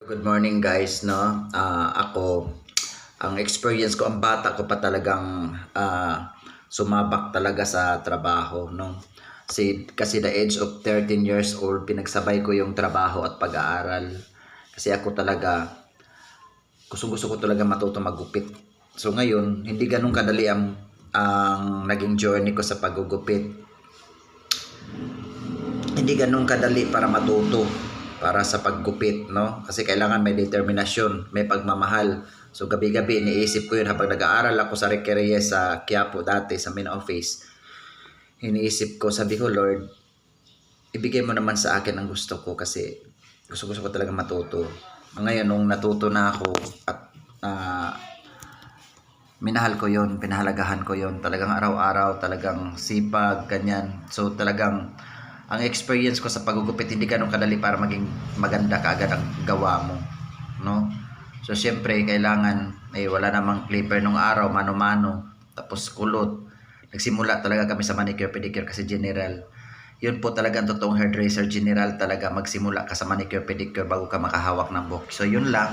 Good morning guys, no? Ako, ang experience ko, ang bata ko pa talagang sumabak talaga sa trabaho, no? Kasi the age of 13 years old, pinagsabay ko yung trabaho at pag-aaral. Kasi ako talaga, gusto ko talaga matuto maggupit. So ngayon, hindi ganun kadali ang naging journey ko sa paggugupit. Hindi ganun kadali para matuto para sa paggupit, no? Kasi kailangan may determinasyon, may pagmamahal. So gabi-gabi iniisip ko yun habang nag-aaral ako sa Requeria sa Quiapo dati sa main office. Iniisip ko, sabi ko, Lord, ibigay mo naman sa akin ang gusto ko kasi gusto ko talaga matuto. Ngayon, nung natuto na ako at minahal ko yon, pinahalagahan ko yon, talagang araw-araw, talagang sipag, ganyan. So talagang ang experience ko sa paggugupit hindi ganun kadali para maging maganda kaagad ang gawa mo, no? So syempre kailangan wala namang clipper nung araw, mano-mano, tapos kulot. Nagsimula talaga kami sa manicure pedicure kasi general. Yun po talaga ang totoong hairdresser, general talaga. Magsimula ka sa manicure pedicure bago ka makahawak ng buhok. So yun lang.